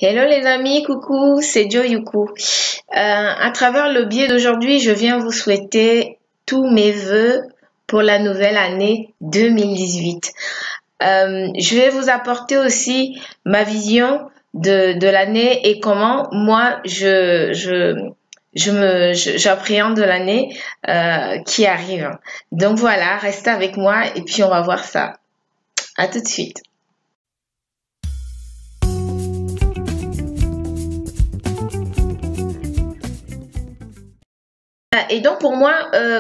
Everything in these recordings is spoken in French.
Hello les amis, coucou, c'est Jo Yuku. À travers le biais d'aujourd'hui, je viens vous souhaiter tous mes vœux pour la nouvelle année 2018. Je vais vous apporter aussi ma vision de l'année et comment moi j'appréhende l'année qui arrive. Donc voilà, restez avec moi et puis on va voir ça. À tout de suite. Et donc pour moi,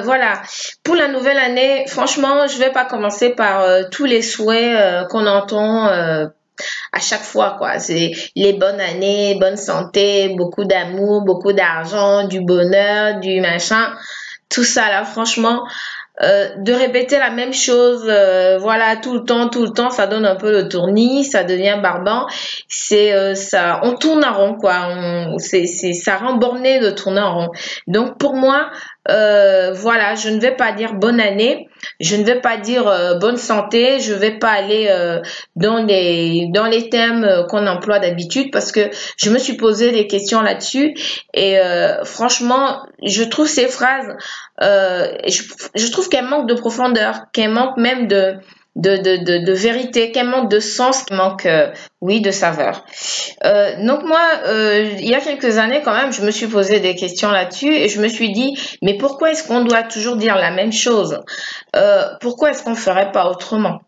voilà, pour la nouvelle année, franchement, je vais pas commencer par tous les souhaits qu'on entend à chaque fois, quoi. C'est les bonnes années, bonne santé, beaucoup d'amour, beaucoup d'argent, du bonheur, du machin. Tout ça là, franchement, de répéter la même chose, voilà, tout le temps, ça donne un peu le tournis, ça devient barbant. C'est ça, on tourne en rond, quoi. Ça rend borné de tourner en rond. Donc pour moi, voilà, je ne vais pas dire bonne année, je ne vais pas dire bonne santé, je vais pas aller dans les thèmes qu'on emploie d'habitude parce que je me suis posé des questions là-dessus et franchement, je trouve ces phrases je trouve qu'elle manque de profondeur, qu'elle manque même de vérité, qu'elle manque de sens, qu'elle manque, oui, de saveur. Donc moi, il y a quelques années quand même, je me suis posé des questions là-dessus et je me suis dit, mais pourquoi est-ce qu'on doit toujours dire la même chose? Pourquoi est-ce qu'on ferait pas autrement?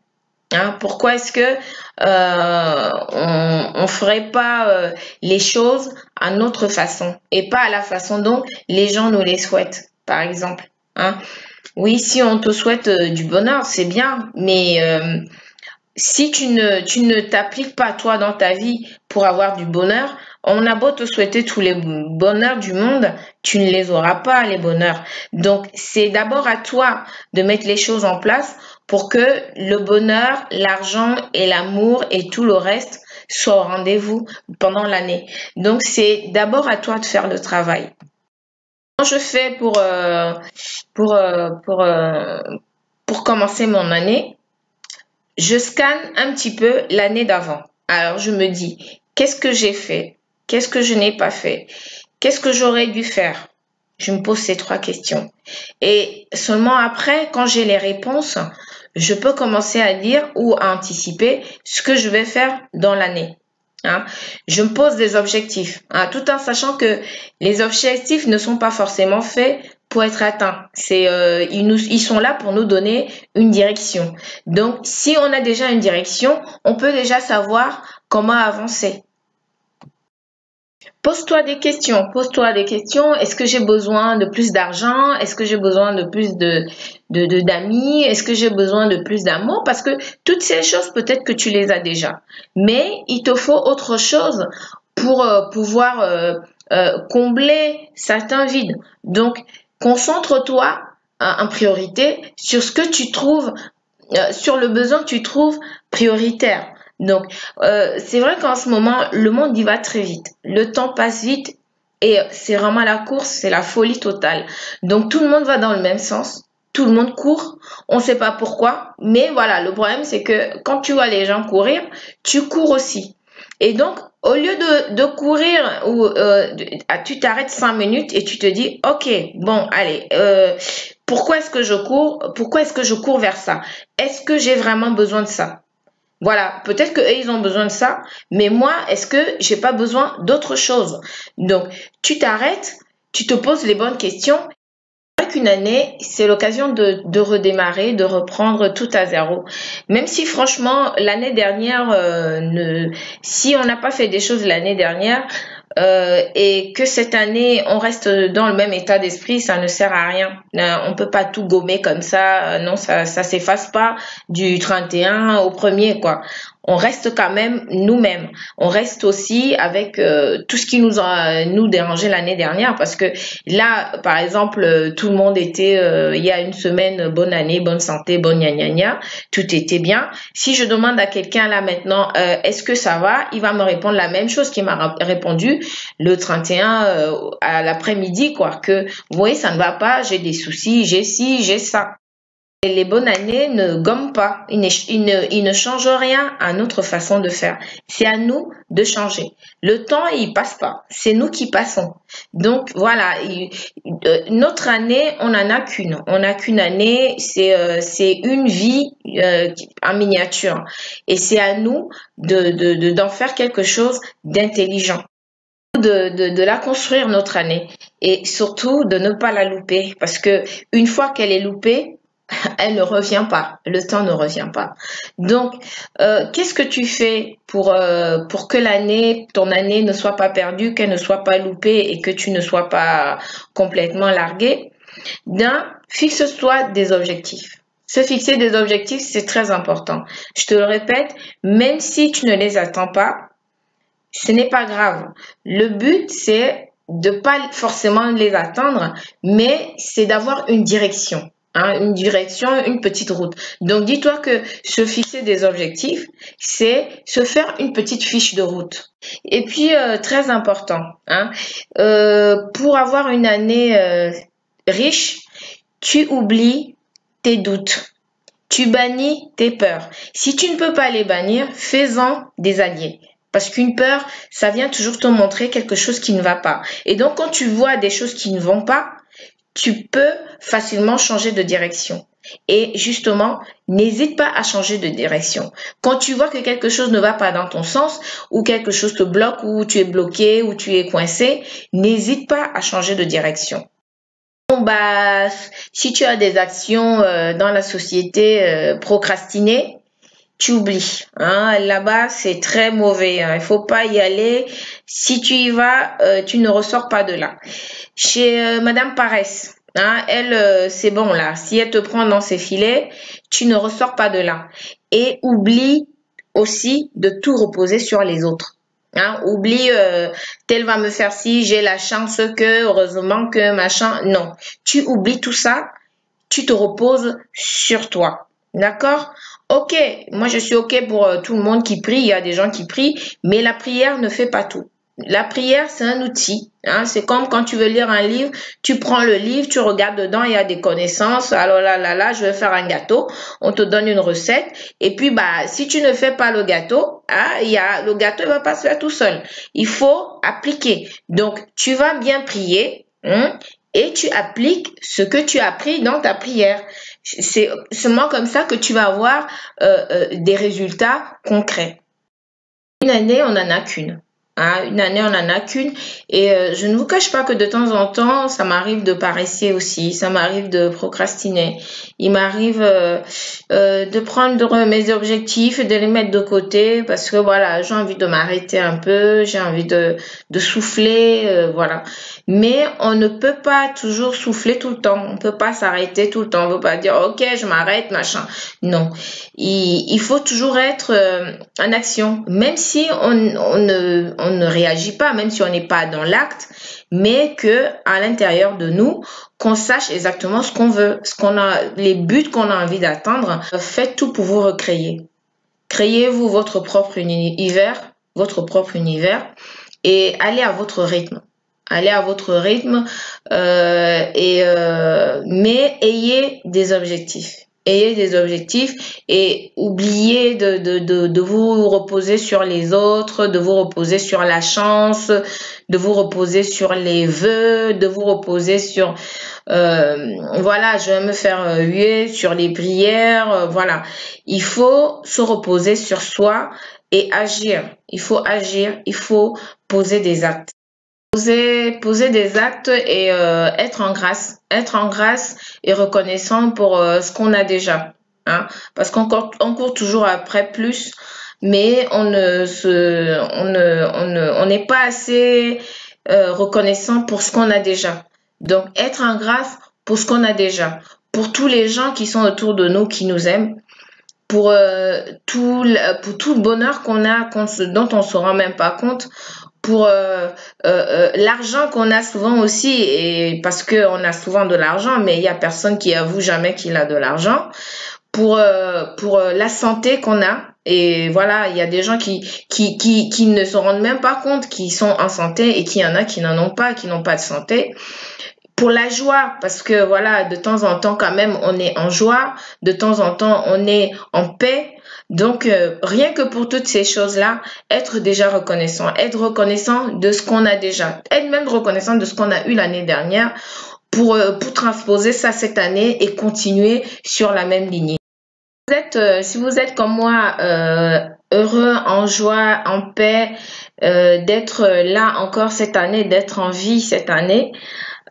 Hein, pourquoi est-ce que on ferait pas les choses à notre façon et pas à la façon dont les gens nous les souhaitent, par exemple, hein? Oui, si on te souhaite du bonheur, c'est bien, mais si tu ne t'appliques pas toi dans ta vie pour avoir du bonheur, on a beau te souhaiter tous les bonheurs du monde, tu ne les auras pas, les bonheurs. Donc, c'est d'abord à toi de mettre les choses en place pour que le bonheur, l'argent et l'amour et tout le reste soient au rendez-vous pendant l'année. Donc, c'est d'abord à toi de faire le travail. Comment je fais pour, euh, pour, euh, pour commencer mon année? Je scanne un petit peu l'année d'avant. Alors, je me dis, qu'est-ce que j'ai fait? Qu'est-ce que je n'ai pas fait? Qu'est-ce que j'aurais dû faire? Je me pose ces trois questions. Et seulement après, quand j'ai les réponses, je peux commencer à dire ou à anticiper ce que je vais faire dans l'année. Hein. Je me pose des objectifs, hein, tout en sachant que les objectifs ne sont pas forcément faits pour être atteints. Ils sont là pour nous donner une direction. Donc, si on a déjà une direction, on peut déjà savoir comment avancer. Pose-toi des questions, pose-toi des questions. Est-ce que j'ai besoin de plus d'argent? Est-ce que j'ai besoin de plus d'amis? Est-ce que j'ai besoin de plus d'amour? Parce que toutes ces choses, peut-être que tu les as déjà. Mais il te faut autre chose pour pouvoir combler certains vides. Donc, concentre-toi en priorité sur ce que tu trouves, sur le besoin que tu trouves prioritaire. Donc, c'est vrai qu'en ce moment, le monde y va très vite. Le temps passe vite et c'est vraiment la course, c'est la folie totale. Donc, tout le monde va dans le même sens. Tout le monde court. On ne sait pas pourquoi. Mais voilà, le problème, c'est que quand tu vois les gens courir, tu cours aussi. Et donc, au lieu de courir, tu t'arrêtes 5 minutes et tu te dis, OK, bon, allez, pourquoi est-ce que je cours? Pourquoi est-ce que je cours vers ça? Est-ce que j'ai vraiment besoin de ça? Voilà, peut-être que eux, ils ont besoin de ça, mais moi, est-ce que j'ai pas besoin d'autre chose? Donc, tu t'arrêtes, tu te poses les bonnes questions. Qu'une année, c'est l'occasion de redémarrer, de reprendre tout à zéro. Même si franchement, l'année dernière, si on n'a pas fait des choses l'année dernière, et que cette année, on reste dans le même état d'esprit, ça ne sert à rien. On peut pas tout gommer comme ça. Non, ça s'efface pas du 31 au 1er, quoi. On reste quand même nous-mêmes. On reste aussi avec tout ce qui nous dérangé l'année dernière parce que là, par exemple, tout le monde était il y a une semaine, bonne année, bonne santé, bonne gna gna gna, tout était bien. Si je demande à quelqu'un là maintenant, est-ce que ça va? Il va me répondre la même chose qu'il m'a répondu le 31 à l'après-midi, quoi, que oui, ça ne va pas, j'ai des soucis, j'ai ci, j'ai ça. Et les bonnes années ne gomment pas, ils ne changent rien à notre façon de faire. C'est à nous de changer. Le temps, il passe pas. C'est nous qui passons. Donc voilà, notre année, on n'en a qu'une. On n'a qu'une année, c'est une vie en miniature. Et c'est à nous d'en faire quelque chose d'intelligent. De la construire notre année et surtout de ne pas la louper parce que une fois qu'elle est loupée, elle ne revient pas, le temps ne revient pas. Donc, qu'est-ce que tu fais pour que ton année ne soit pas perdue, qu'elle ne soit pas loupée et que tu ne sois pas complètement largué? Fixe-toi des objectifs. Se fixer des objectifs, c'est très important. Je te le répète, même si tu ne les attends pas, ce n'est pas grave. Le but, c'est de pas forcément les atteindre, mais c'est d'avoir une direction. Une direction, une petite route. Donc, dis-toi que se fixer des objectifs, c'est se faire une petite fiche de route. Et puis, très important, pour avoir une année riche, tu oublies tes doutes. Tu bannis tes peurs. Si tu ne peux pas les bannir, fais-en des alliés. Parce qu'une peur, ça vient toujours te montrer quelque chose qui ne va pas. Et donc, quand tu vois des choses qui ne vont pas, tu peux facilement changer de direction. Et justement, n'hésite pas à changer de direction. Quand tu vois que quelque chose ne va pas dans ton sens, ou quelque chose te bloque, ou tu es bloqué, ou tu es coincé, n'hésite pas à changer de direction. Bon, si tu as des actions dans la société procrastinées, tu oublies. Là-bas, c'est très mauvais. Il faut pas y aller. Si tu y vas, tu ne ressors pas de là. Chez Madame Paresse, elle, c'est bon là. Si elle te prend dans ses filets, tu ne ressors pas de là. Et oublie aussi de tout reposer sur les autres. Oublie, tel va me faire ci, j'ai la chance que, heureusement que, machin. Non, tu oublies tout ça. Tu te reposes sur toi. D'accord? Ok, moi je suis ok pour tout le monde qui prie, il y a des gens qui prient, mais la prière ne fait pas tout. La prière, c'est un outil. C'est comme quand tu veux lire un livre, tu prends le livre, tu regardes dedans, il y a des connaissances. Alors là, je vais faire un gâteau. On te donne une recette. Et puis, si tu ne fais pas le gâteau, le gâteau ne va pas se faire tout seul. Il faut appliquer. Donc, tu vas bien prier, et tu appliques ce que tu as appris dans ta prière. C'est seulement comme ça que tu vas avoir des résultats concrets. Une année, on n'en a qu'une. Une année, on n'en a qu'une. Et je ne vous cache pas que de temps en temps, ça m'arrive de paresser aussi. Ça m'arrive de procrastiner. Il m'arrive de prendre mes objectifs et de les mettre de côté parce que voilà, j'ai envie de m'arrêter un peu. J'ai envie de souffler. Voilà. Mais on ne peut pas toujours souffler tout le temps. On ne peut pas s'arrêter tout le temps. On ne peut pas dire, ok, je m'arrête, machin. Non. Il faut toujours être en action. Même si on ne réagit pas, même si on n'est pas dans l'acte, mais que à l'intérieur de nous, qu'on sache exactement ce qu'on veut, les buts qu'on a envie d'atteindre. Faites tout pour vous recréer. Créez-vous votre propre univers, et allez à votre rythme. Allez à votre rythme, mais ayez des objectifs. Ayez des objectifs et oubliez de vous reposer sur les autres, de vous reposer sur la chance, de vous reposer sur les vœux, de vous reposer sur voilà, je vais me faire huer sur les prières, voilà. Il faut se reposer sur soi et agir. Il faut agir, il faut poser des actes. Poser des actes et être en grâce et reconnaissant pour ce qu'on a déjà, parce qu'on court toujours après plus, mais on n'est pas assez reconnaissant pour ce qu'on a déjà. Donc être en grâce pour ce qu'on a déjà, pour tous les gens qui sont autour de nous, qui nous aiment, pour tout le bonheur qu'on a, dont on se rend même pas compte, pour l'argent qu'on a souvent aussi, et parce qu'on a souvent de l'argent, mais il y a personne qui avoue jamais qu'il a de l'argent, pour la santé qu'on a. Et voilà, il y a des gens qui ne se rendent même pas compte qu'ils sont en santé et qu'il y en a qui n'en ont pas, qui n'ont pas de santé. pour la joie, parce que voilà, de temps en temps quand même, on est en joie, de temps en temps, on est en paix. Donc, rien que pour toutes ces choses-là, être déjà reconnaissant, être reconnaissant de ce qu'on a déjà, être même reconnaissant de ce qu'on a eu l'année dernière pour transposer ça cette année et continuer sur la même lignée. Si vous êtes comme moi, heureux, en joie, en paix, d'être là encore cette année, d'être en vie cette année,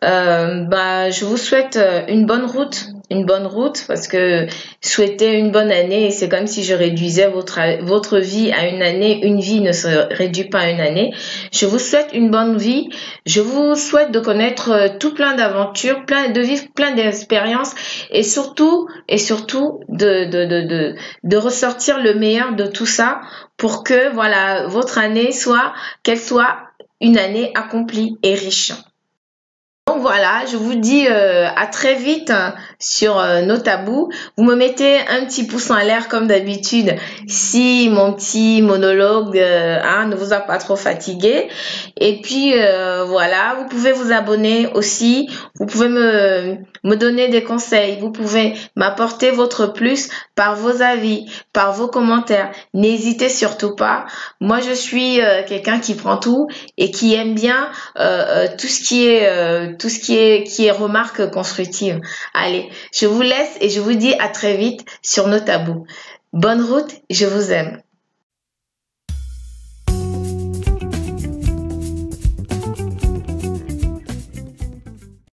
je vous souhaite une bonne route, parce que souhaiter une bonne année, c'est comme si je réduisais votre vie à une année. Une vie ne se réduit pas à une année. Je vous souhaite une bonne vie. Je vous souhaite de connaître tout plein d'aventures, de vivre plein d'expériences et surtout de ressortir le meilleur de tout ça pour que voilà, votre année qu'elle soit une année accomplie et riche. Donc voilà, je vous dis à très vite sur nos tabous. Vous me mettez un petit pouce en l'air comme d'habitude si mon petit monologue ne vous a pas trop fatigué. Et puis voilà, vous pouvez vous abonner aussi. Vous pouvez me donner des conseils. Vous pouvez m'apporter votre plus par vos avis, par vos commentaires. N'hésitez surtout pas. Moi, je suis quelqu'un qui prend tout et qui aime bien tout ce qui est remarque constructive. Allez, je vous laisse et je vous dis à très vite sur nos tabous. Bonne route, je vous aime.